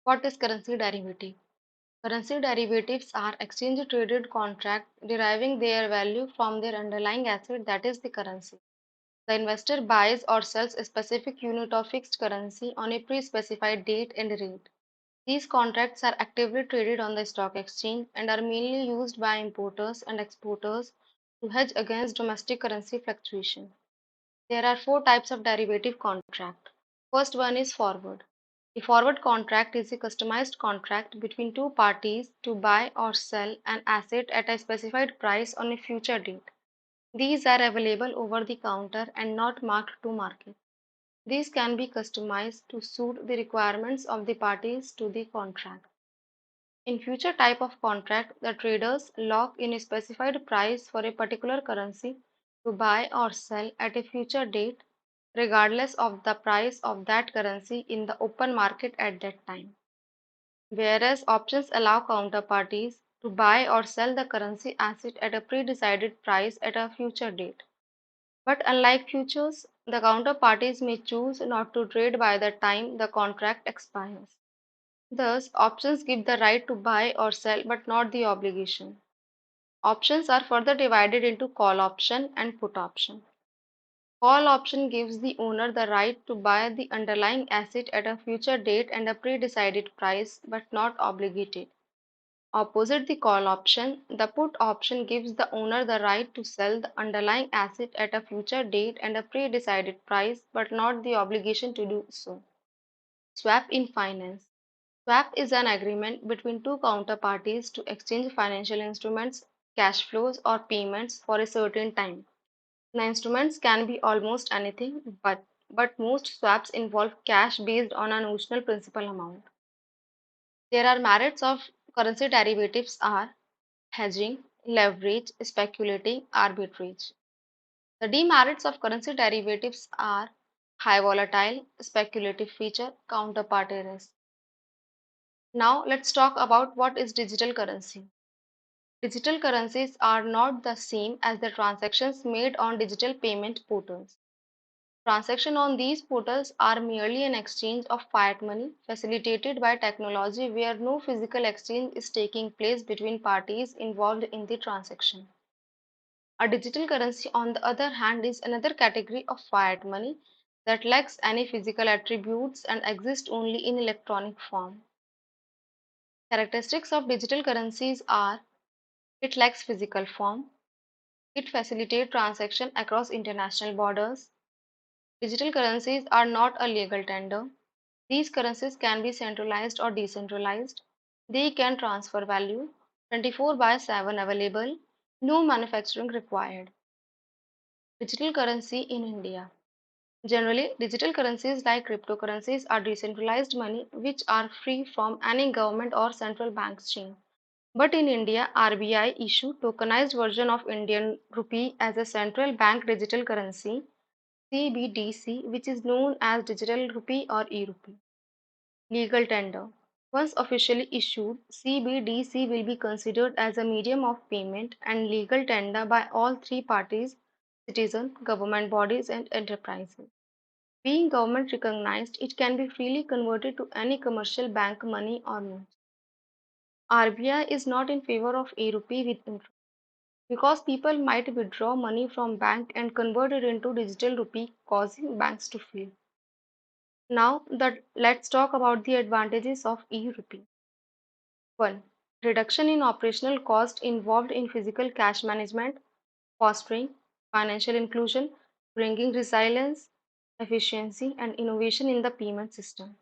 What is currency derivative? Currency derivatives are exchange traded contracts deriving their value from their underlying asset, that is the currency. The investor buys or sells a specific unit of fixed currency on a pre-specified date and rate. These contracts are actively traded on the stock exchange and are mainly used by importers and exporters to hedge against domestic currency fluctuation. There are four types of derivative contract. First one is forward. A forward contract is a customized contract between two parties to buy or sell an asset at a specified price on a future date. These are available over the counter and not marked to market. These can be customized to suit the requirements of the parties to the contract. In future type of contract, the traders lock in a specified price for a particular currency to buy or sell at a future date, regardless of the price of that currency in the open market at that time. Whereas options allow counterparties to buy or sell the currency asset at a pre-decided price at a future date. But unlike futures, the counterparties may choose not to trade by the time the contract expires. Thus, options give the right to buy or sell but not the obligation. Options are further divided into call option and put option. Call option gives the owner the right to buy the underlying asset at a future date and a pre-decided price but not obligated. Opposite the call option, the put option gives the owner the right to sell the underlying asset at a future date and a pre-decided price but not the obligation to do so. Swap in finance. Swap is an agreement between two counterparties to exchange financial instruments, cash flows, or payments for a certain time. The instruments can be almost anything, but most swaps involve cash based on a notional principal amount. There are merits of currency derivatives are hedging, leverage, speculating, arbitrage. The demerits of currency derivatives are high volatile, speculative feature, counterparty risk. Now let's talk about what is digital currency. Digital currencies are not the same as the transactions made on digital payment portals. Transactions on these portals are merely an exchange of fiat money facilitated by technology where no physical exchange is taking place between parties involved in the transaction. A digital currency, on the other hand, is another category of fiat money that lacks any physical attributes and exists only in electronic form. Characteristics of digital currencies are it lacks physical form, it facilitates transaction across international borders. Digital currencies are not a legal tender. These currencies can be centralized or decentralized. They can transfer value, 24 by 7 available, no manufacturing required. Digital currency in India. Generally, digital currencies like cryptocurrencies are decentralized money which are free from any government or central bank chain. But in India, RBI issued tokenized version of Indian rupee as a central bank digital currency CBDC, which is known as digital rupee or e-rupee. Legal tender. Once officially issued, CBDC will be considered as a medium of payment and legal tender by all three parties, citizen, government bodies and enterprises. Being government recognized, it can be freely converted to any commercial bank money or notes. RBI is not in favor of e-rupee with interest because people might withdraw money from bank and convert it into digital rupee, causing banks to fail. Now that let's talk about the advantages of e-rupee. 1. Reduction in operational cost involved in physical cash management, fostering financial inclusion, bringing resilience, efficiency, and innovation in the payment system.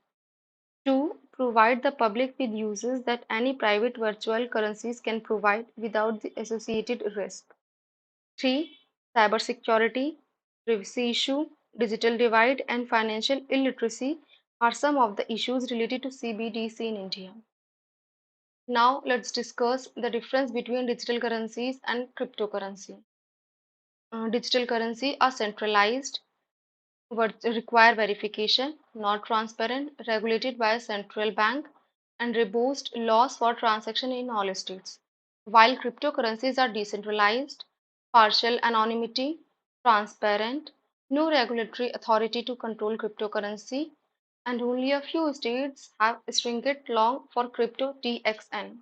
2. Provide the public with uses that any private virtual currencies can provide without the associated risk. 3. Cybersecurity, privacy issue, digital divide, and financial illiteracy are some of the issues related to CBDC in India. Now let's discuss the difference between digital currencies and cryptocurrency. Digital currency are centralized, require verification, not transparent, regulated by a central bank, and robust laws for transaction in all states. While cryptocurrencies are decentralized, partial anonymity, transparent, no regulatory authority to control cryptocurrency, and only a few states have stringent law for crypto TXN.